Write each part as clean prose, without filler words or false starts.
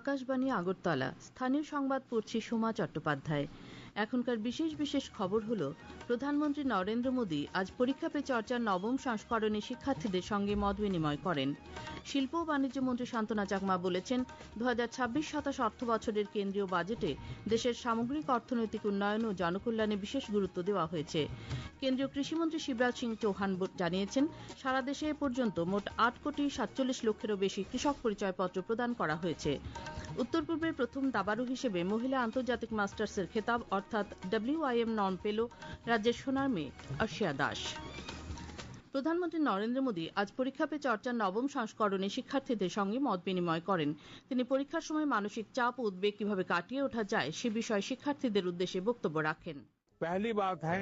আকাশবাণী আগরতলা। স্থানীয় সংবাদ পড়ছি সোমা চট্টোপাধ্যায়। এখনকার বিশেষ বিশেষ খবর হলো, প্রধানমন্ত্রী নরেন্দ্র মোদী আজ পরীক্ষা পে চর্চার নবম সংস্করণে শিক্ষার্থীদের সঙ্গে মত বিনিময় করেন। শিল্প ও বাণিজ্য মন্ত্রী শান্তনা চাকমা বলেছেন, 2026-27 অর্থ বছরের কেন্দ্রীয় বাজেটে দেশের সামগ্রিক অর্থনৈতিক উন্নয়ন ও জনকল্যাণে বিশেষ গুরুত্ব দেওয়া হয়েছে। কেন্দ্রীয় কৃষিমন্ত্রী শিবরাজ সিং চৌহান জানিয়েছেন, সারা দেশে এ পর্যন্ত মোট 8,47,00,000-এরও বেশি কৃষক পরিচয়পত্র প্রদান করা হয়েছে। উত্তর পূর্বের প্রথম দাবাড়ু হিসেবে মহিলা আন্তর্জাতিক মাস্টার্সের খেতাব অর্থাৎ WIM নর্ম পেল রাজ্যের সোনার মেয়ে অর্ষিয়া দাস। প্রধানমন্ত্রী নরেন্দ্র মোদী আজ পরীক্ষা পে চর্চার নবম সংস্করণে শিক্ষার্থীদের সঙ্গে মত বিনিময় করেন। তিনি পরীক্ষার সময় মানসিক চাপ ও উদ্বেগ কিভাবে কাটিয়ে ওঠা যায় সে বিষয়ে শিক্ষার্থীদের উদ্দেশ্যে বক্তব্য রাখেন। पहली बात है,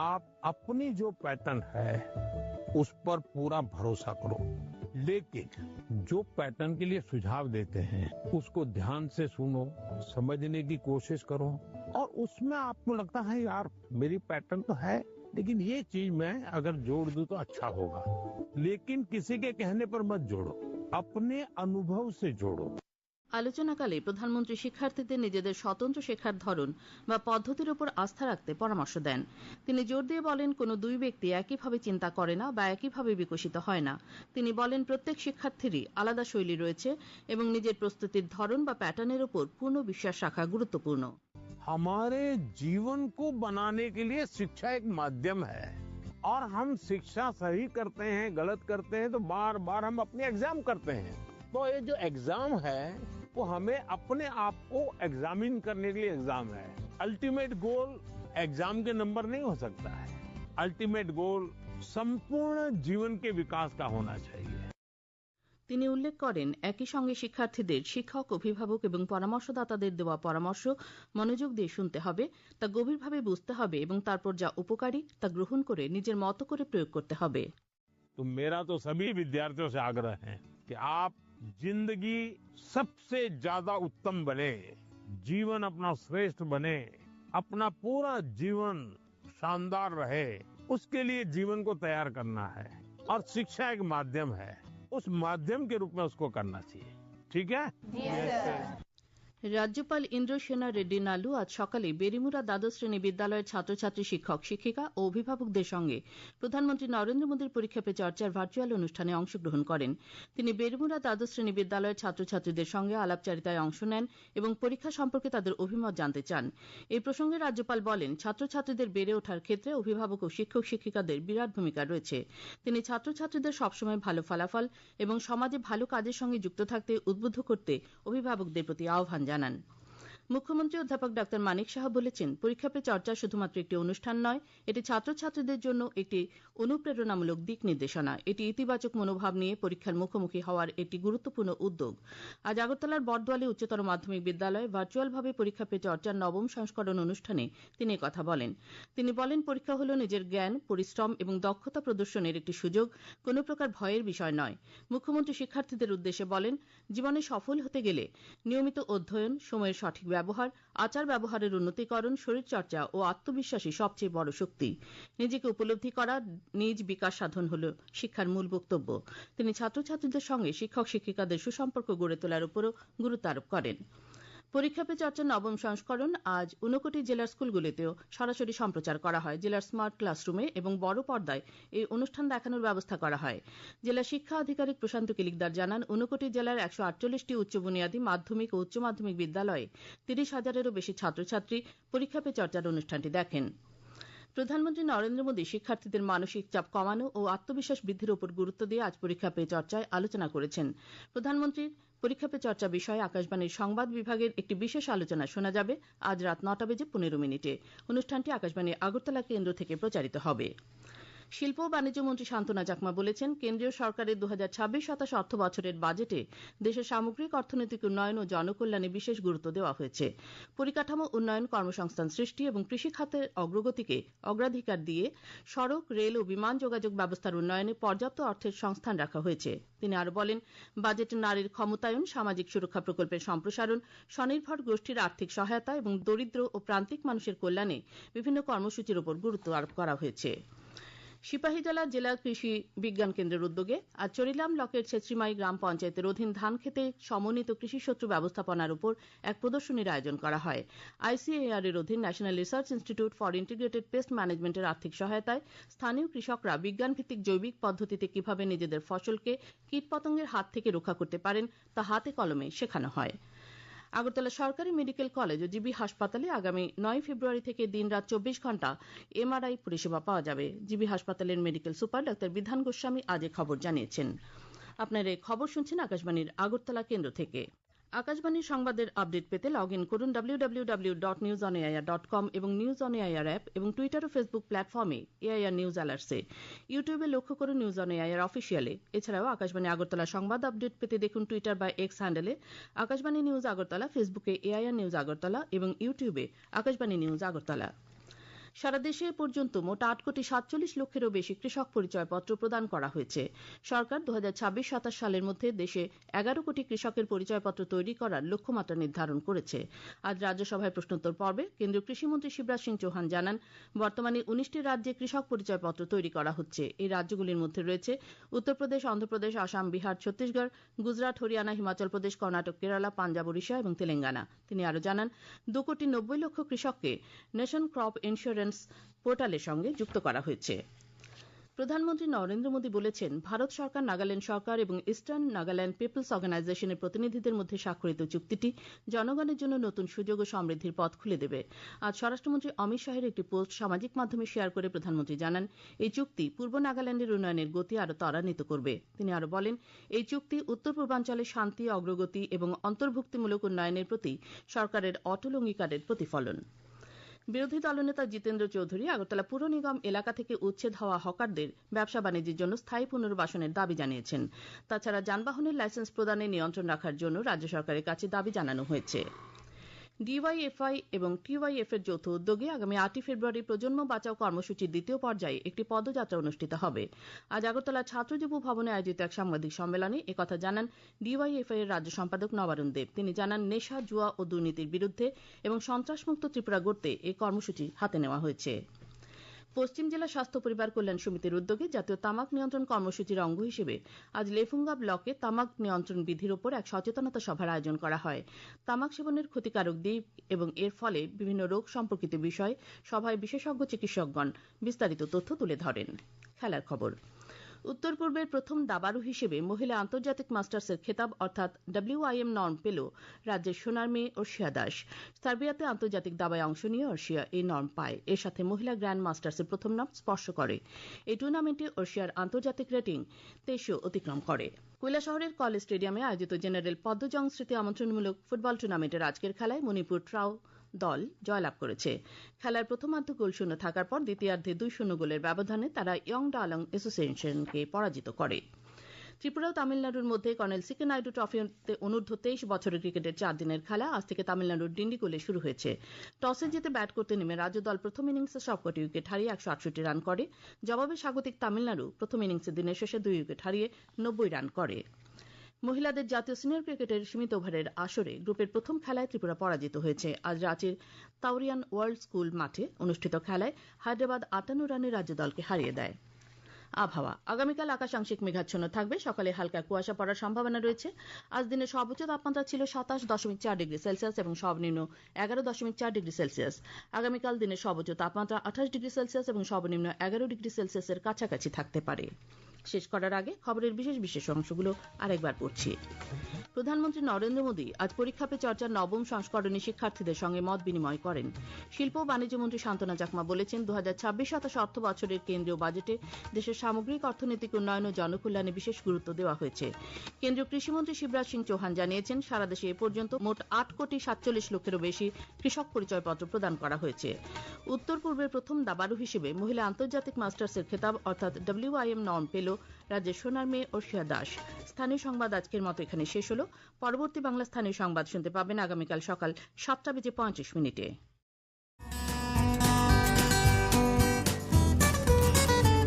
आप अपनी जो पैटर्न है उस पर पूरा भरोसा करो, लेकिन जो पैटर्न के लिए सुझाव देते हैं उसको ध्यान से सुनो, समझने की कोशिश करो, और उसमें आपको लगता है यार मेरी पैटर्न तो है लेकिन ये चीज मैं अगर जोड़ दूं तो अच्छा होगा, लेकिन किसी के कहने पर मत जोड़ो, अपने अनुभव से जोड़ो। আলোচনাকালে প্রধানমন্ত্রী শিক্ষার্থীদের নিজেদের স্বতন্ত্র শেখার ধরন বা পদ্ধতির উপর আস্থা রাখতে পরামর্শ দেন। তিনি জোর দিয়ে বলেন, কোনো দুই ব্যক্তি একইভাবে চিন্তা করে না বা একইভাবে বিকশিত হয় না। তিনি বলেন, প্রত্যেক শিক্ষার্থীরই আলাদা শৈলী রয়েছে এবং নিজের প্রস্তুতির ধরন বা প্যাটার্নের উপর পূর্ণ বিশ্বাস রাখা গুরুত্বপূর্ণ। हमारे जीवन को बनाने के लिए शिक्षा एक माध्यम है, और हम शिक्षा सही करते हैं गलत करते हैं तो बार बार हम अपने एग्जाम करते हैं। तो ये जो एग्जाम है वो हमें अपने आप को एग्जामिन करने के लिए एग्जाम है। अल्टीमेट गोल एग्जाम के नंबर नहीं हो सकता है, अल्टीमेट गोल संपूर्ण जीवन के विकास का होना चाहिए। তিনি উল্লেখ করেন, একই সঙ্গে শিক্ষার্থীদের শিক্ষক, অভিভাবক এবং পরামর্শদাতাদের দেওয়া পরামর্শ মনোযোগ দিয়ে শুনতে হবে, তা গভীরভাবে বুঝতে হবে এবং তারপর যা উপকারী তা গ্রহণ করে নিজের মতো করে প্রয়োগ করতে হবে। तो मेरा तो सभी विद्यार्थियों से आग्रह है कि आप जिंदगी सबसे ज्यादा उत्तम बने, जीवन अपना श्रेष्ठ बने, अपना पूरा जीवन शानदार रहे, उसके लिए जीवन को तैयार करना है, और शिक्षा एक माध्यम है, उस माध्यम के रूप में उसको करना चाहिए। ठीक है? রাজ্যপাল ইন্দ্রসেনা রেড্ডি নালু আজ সকালে বেরিমুরা দ্বাদশ শ্রেণী বিদ্যালয়ের ছাত্রছাত্রী, শিক্ষক, শিক্ষিকা ও অভিভাবকদের সঙ্গে প্রধানমন্ত্রী নরেন্দ্র মোদীর পরীক্ষা পে চর্চার ভার্চুয়াল অনুষ্ঠানে অংশগ্রহণ করেন। তিনি বেরিমুরা দ্বাদশ শ্রেণী বিদ্যালয়ের ছাত্রছাত্রীদের সঙ্গে আলাপচারিতায় অংশ নেন এবং পরীক্ষা সম্পর্কে তাদের অভিমত জানতে চান। এই প্রসঙ্গে রাজ্যপাল বলেন, ছাত্রছাত্রীদের বেড়ে ওঠার ক্ষেত্রে অভিভাবক ও শিক্ষক শিক্ষিকাদের বিরাট ভূমিকা রয়েছে। তিনি ছাত্রছাত্রীদের সবসময় ভালো ফলাফল এবং সমাজে ভালো কাজের সঙ্গে যুক্ত থাকতে উদ্বুদ্ধ করতে অভিভাবকদের প্রতি আহ্বান জানান। মুখ্যমন্ত্রী অধ্যাপক ডক্টর মানিক সাহা বলেছেন, পরীক্ষা পে চর্চা শুধুমাত্র একটি অনুষ্ঠান নয়, এটি ছাত্রছাত্রীদের জন্য একটি অনুপ্রেরণামূলক দিক নির্দেশনা। এটি ইতিবাচক মনোভাব নিয়ে পরীক্ষার মুখোমুখি হওয়ার একটি গুরুত্বপূর্ণ উদ্যোগ। আজ আগরতলার বটদোয়ালি উচ্চতর মাধ্যমিক বিদ্যালয়ে ভার্চুয়ালভাবে পরীক্ষা পে চর্চার নবম সংস্করণ অনুষ্ঠানে তিনি কথা বলেন। তিনি বলেন, পরীক্ষা হল নিজের জ্ঞান, পরিশ্রম এবং দক্ষতা প্রদর্শনের একটি সুযোগ, কোনো প্রকার ভয়ের বিষয় নয়। মুখ্যমন্ত্রী শিক্ষার্থীদের উদ্দেশ্যে বলেন, জীবনে সফল হতে গেলে নিয়মিত অধ্যয়ন, সময়ের সঠিক ব্যবহার, আচার ব্যবহারের উন্নতিকরণ, শরীরচর্চা ও আত্মবিশ্বাসী সবচেয়ে বড় শক্তি। নিজেকে উপলব্ধি করা, নিজ বিকাশ সাধন হল শিক্ষার মূল বক্তব্য। তিনি ছাত্রছাত্রীদের সঙ্গে শিক্ষক শিক্ষিকাদের সুসম্পর্ক গড়ে তোলার উপরও গুরুত্ব আরোপ করেন। পরীক্ষা পে চর্চার নবম সংস্করণ আজ 59 জেলার স্কুলগুলিতেও সরাসরি সম্প্রচার করা হয়। জেলার স্মার্ট ক্লাসরুমে এবং বড় পর্দায় এই অনুষ্ঠান দেখানোর ব্যবস্থা করা হয়। জেলা শিক্ষা আধিকারিক প্রশান্ত কিলিকদার জানান, 59 জেলার 148টি উচ্চ বুনিয়াদী, মাধ্যমিক ও উচ্চ মাধ্যমিক বিদ্যালয়ে 30,000-এরও বেশি ছাত্রছাত্রী পরীক্ষা পে চর্চার অনুষ্ঠানটি দেখেন। প্রধানমন্ত্রী নরেন্দ্র মোদী শিক্ষার্থীদের মানসিক চাপ কমানো ও আত্মবিশ্বাস বৃদ্ধির উপর গুরুত্ব দিয়ে আজ পরীক্ষা পে চর্চায় আলোচনা করেছেন। প্রধানমন্ত্রীর পরীক্ষা পে চর্চা বিষয়ে আকাশবাণীর সংবাদ বিভাগের একটি বিশেষ আলোচনা শোনা যাবে আজ রাত 9:15 অনুষ্ঠানটি আকাশবাণী আগরতলা কেন্দ্র থেকে প্রচারিত হবে। শিল্প ও বাণিজ্য মন্ত্রী শান্তনা চাকমা বলেছেন, কেন্দ্রীয় সরকারের 2026-27 অর্থ বছরের বাজেটে দেশের সামগ্রিক অর্থনৈতিক উন্নয়ন ও জনকল্যাণে বিশেষ গুরুত্ব দেওয়া হয়েছে। পরিকাঠামো উন্নয়ন, কর্মসংস্থান সৃষ্টি এবং কৃষি খাতের অগ্রগতিকে অগ্রাধিকার দিয়ে সড়ক, রেল ও বিমান যোগাযোগ ব্যবস্থার উন্নয়নে পর্যাপ্ত অর্থের সংস্থান রাখা হয়েছে। তিনি আরো বলেন, বাজেটে নারীর ক্ষমতায়ন, সামাজিক সুরক্ষা প্রকল্পের সম্প্রসারণ, স্বনির্ভর গোষ্ঠীর আর্থিক সহায়তা এবং দরিদ্র ও প্রান্তিক মানুষের কল্যাণে বিভিন্ন কর্মসূচির উপর গুরুত্ব আরোপ করা হয়েছে। সিপাহীজলা জেলা কৃষি বিজ্ঞান কেন্দ্রের উদ্যোগে আজ চরিলাম ব্লকের ছেত্রীমাই গ্রাম পঞ্চায়েতের অধীন ধান খেতে সমন্বিত কৃষি শত্রু ব্যবস্থাপনার উপর এক প্রদর্শনীর আয়োজন করা হয়। ICAR এর অধীন national research institute for integrated pest ম্যানেজমেন্টের আর্থিক সহায়তায় স্থানীয় কৃষকরা বিজ্ঞানভিত্তিক জৈবিক পদ্ধতিতে কিভাবে নিজেদের ফসলকে কীটপতঙ্গের হাত থেকে রক্ষা করতে পারেন তা হাতে কলমে শেখানো হয়। আগরতলা সরকারি মেডিকেল কলেজ ও জিবি হাসপাতালে আগামী 9 ফেব্রুয়ারি থেকে দিনরাত 24 ঘন্টা MRI পরিষেবা পাওয়া যাবে। জিবি হাসপাতালের মেডিকেল সুপার ডাক্তার বিধান গোস্বামী আজ এই খবর জানিয়েছেন। আপনারা এই খবর শুনছেন আকাশবাণীর আগরতলা কেন্দ্র থেকে। আকাশবাণীর সংবাদের আপডেট পেতে লগ ইন করুন www.newsonair.com এবং নিউজ অন এআইআর অ্যাপ এবং টুইটার ও ফেসবুক প্ল্যাটফর্মে এআইআর নিউজ অ্যালার্টসে। ইউটিউবে লক্ষ্য করুন নিউজ অন এআইআর অফিসিয়ালে। এছাড়াও আকাশবাণী আগরতলা সংবাদ আপডেট পেতে দেখুন টুইটার বা এক্স হ্যান্ডেলে আকাশবাণী নিউজ আগরতলা, ফেসবুকে এআইআর নিউজ আগরতলা এবং ইউটিউবে আকাশবাণী নিউজ আগরতলা। সারা দেশে এ পর্যন্ত মোট 8,47 লক্ষেরও বেশি কৃষক পরিচয়পত্র প্রদান করা হয়েছে। সরকার 2026-27 সালের মধ্যে দেশে 11 কোটি কৃষকের পরিচয়পত্র তৈরি করার লক্ষ্যমাত্রা নির্ধারণ করেছে। আজ রাজ্যসভায় প্রশ্নোত্তর পর্বে কেন্দ্রীয় কৃষিমন্ত্রী শিবরাজ সিং চৌহান জানান, বর্তমানে 19টি রাজ্যে কৃষক পরিচয়পত্র তৈরি করা হচ্ছে। এই রাজ্যগুলির মধ্যে রয়েছে উত্তরপ্রদেশ, অন্ধ্রপ্রদেশ, আসাম, বিহার, ছত্তিশগড়, গুজরাট, হরিয়ানা, হিমাচল প্রদেশ, কর্ণাটক, কেরালা, পাঞ্জাব, ওড়িশা এবং তেলেঙ্গানা। তিনি আরও জানান, 2,90,00,000 কৃষককে নেশন ক্রপ ইন্স্যুরেন্স পোর্টালের সঙ্গে যুক্ত করা হয়েছে। প্রধানমন্ত্রী নরেন্দ্র মোদী বলেছেন, ভারত সরকার, নাগাল্যান্ড সরকার এবং ইস্টার্ন নাগাল্যান্ড পিপলস অর্গানাইজেশনের প্রতিনিধিদের মধ্যে স্বাক্ষরিত চুক্তিটি জনগণের জন্য নতুন সুযোগ ও সমৃদ্ধির পথ খুলে দেবে। আজ স্বরাষ্ট্রমন্ত্রী অমিত শাহের একটি পোস্ট সামাজিক মাধ্যমে শেয়ার করে প্রধানমন্ত্রী জানান, এই চুক্তি পূর্ব নাগাল্যান্ডের উন্নয়নের গতি আরও ত্বরান্বিত করবে। তিনি আরও বলেন, এই চুক্তি উত্তর পূর্বাঞ্চলে শান্তি, অগ্রগতি এবং অন্তর্ভুক্তিমূলক উন্নয়নের প্রতি সরকারের অটল অঙ্গীকারের প্রতিফলন। বিরোধী দলনেতা জিতেন্দ্র চৌধুরী আগরতলা পুর নিগম এলাকা থেকে উচ্ছেদ হওয়া হকারদের ব্যবসা বাণিজ্যের জন্য স্থায়ী পুনর্বাসনের দাবি জানিয়েছেন। তাছাড়া যানবাহনের লাইসেন্স প্রদানে নিয়ন্ত্রণ রাখার জন্য রাজ্য সরকারের কাছে দাবি জানানো হয়েছে। ডিওয়াইএফআই এবং টিওয়াইএফ এর যৌথ উদ্যোগে আগামী 8 ফেব্রুয়ারি প্রজন্ম বাঁচাও কর্মসূচির দ্বিতীয় পর্যায়ে একটি পদযাত্রা অনুষ্ঠিত হবে। আজ আগরতলা ছাত্র যুব ভবনে আয়োজিত এক সাংবাদিক সম্মেলনে একথা জানান ডিওয়াইএফআই এর রাজ্য সম্পাদক নবারুণ দেব। তিনি জানান, নেশা, জুয়া ও দুর্নীতির বিরুদ্ধে এবং সন্ত্রাসমুক্ত ত্রিপুরা গড়তে এই কর্মসূচি হাতে নেওয়া হয়েছে। পশ্চিম জেলা স্বাস্থ্য পরিবার কল্যাণ সমিতির উদ্যোগে জাতীয় তামাক নিয়ন্ত্রণ কর্মসূচির অঙ্গ হিসেবে আজ লেফুঙ্গা ব্লকে তামাক নিয়ন্ত্রণ বিধির উপর এক সচেতনতা সভার আয়োজন করা হয়। তামাক সেবনের ক্ষতিকারক দিক এবং এর ফলে বিভিন্ন রোগ সম্পর্কিত বিষয়ে সভায় বিশেষজ্ঞ চিকিৎসকগণ বিস্তারিত তথ্য তুলে ধরেন। খেলার খবর। উত্তর পূর্বের প্রথম দাবাড়ু হিসেবে মহিলা আন্তর্জাতিক মাস্টার্সের খেতাব অর্থাৎ WIM নর্ম পেল রাজ্যের সোনার মেয়ে অর্ষিয়া দাস। সার্বিয়াতে আন্তর্জাতিক দাবায় অংশ নিয়ে অর্ষিয়া এই নর্ম পায়। এর সাথে মহিলা গ্র্যান্ড মাস্টার্সের প্রথম নাম স্পর্শ করে। এই টুর্নামেন্টে অর্ষিয়ার আন্তর্জাতিক রেটিং 23 অতিক্রম করে। কৈলাসহরের কলেজ স্টেডিয়ামে আয়োজিত জেনারেল পদ্মজং স্মৃতি আমন্ত্রণমূলক ফুটবল টুর্নামেন্টের আজকের খেলায় মণিপুর ট্রাউ দল জয়লাভ করেছে। খেলার প্রথমার্ধ গোলশূন্য থাকার পর দ্বিতীয়ার্ধে 2-0 গোলের ব্যবধানে তারা ইয়ং ডালং অ্যাসোসিয়েশনকে পরাজিত করে। ত্রিপুরা ও তামিলনাড়ুর মধ্যে কর্নেল সিকে নাইডু ট্রফিতে অনূর্ধ্ব 23 বছরের ক্রিকেটের 4 দিনের খেলা আজ থেকে তামিলনাড়ুর ডিন্ডিগুলে শুরু হয়েছে। টসে জিতে ব্যাট করতে নেমে রাজ্য দল প্রথম ইনিংসে সবকটি উইকেট হারিয়ে 168 রান করে। জবাবে স্বাগতিক তামিলনাড়ু প্রথম ইনিংসে দিনের শেষে 2 উইকেট হারিয়ে 90 রান করে। মহিলাদের জাতীয় সিনিয়র ক্রিকেটের সীমিত ওভারের আসরে গ্রুপের প্রথম খেলায় ত্রিপুরা পরাজিত হয়েছে। আজ রাঁচির তাওরিয়ান ওয়ার্ল্ড স্কুল মাঠে অনুষ্ঠিত খেলায় হায়দ্রাবাদ 58 রানে রাজ্য দলকে হারিয়ে দেয়। আবহাওয়া। আগামীকাল আকাশ আংশিক মেঘাচ্ছন্ন থাকবে। সকালে হালকা কুয়াশা পড়ার সম্ভাবনা রয়েছে। আজ দিনের সর্বোচ্চ তাপমাত্রা ছিল 27.4 ডিগ্রি সেলসিয়াস এবং সর্বনিম্ন 11.4 ডিগ্রি সেলসিয়াস। আগামীকাল দিনের সর্বোচ্চ তাপমাত্রা 28 ডিগ্রি সেলসিয়াস এবং সর্বনিম্ন 11 ডিগ্রি সেলসিয়াসের কাছাকাছি থাকতে পারে। শেষ করার আগে খবরের বিশেষ অংশগুলো আরেকবার পড়ছি। প্রধানমন্ত্রী নরেন্দ্র মোদী আজ পরীক্ষা পে চর্চার 9ম সংস্করণে শিক্ষার্থীদের সঙ্গে মত বিনিময় করেন। শিল্প ও বাণিজ্য মন্ত্রী শান্তনা চাকমা বলেছেন, 2026-27 অর্থ বছরের কেন্দ্রীয় বাজেটে দেশের সামগ্রিক অর্থনৈতিক উন্নয়ন ও জনকল্যাণে বিশেষ গুরুত্ব দেওয়া হয়েছে। কেন্দ্রীয় কৃষিমন্ত্রী শিবরাজ সিং চৌহান জানিয়েছেন, সারা দেশে এ পর্যন্ত মোট 8,47 লক্ষেরও বেশি কৃষক পরিচয়পত্র প্রদান করা হয়েছে। উত্তর পূর্বের প্রথম দাবাড়ু হিসেবে মহিলা আন্তর্জাতিক মাস্টার্সের খেতাব অর্থাৎ WIM নর্ম পেল রাজ্যের সোনার মেয়ে অর্ষিয়া দাস। স্থানীয় সংবাদ আজকের মতো এখানে শেষ হলো। পরবর্তী বাংলা স্থানীয় সংবাদ শুনতে পাবেন আগামীকাল সকাল 7:35 মিনিটে।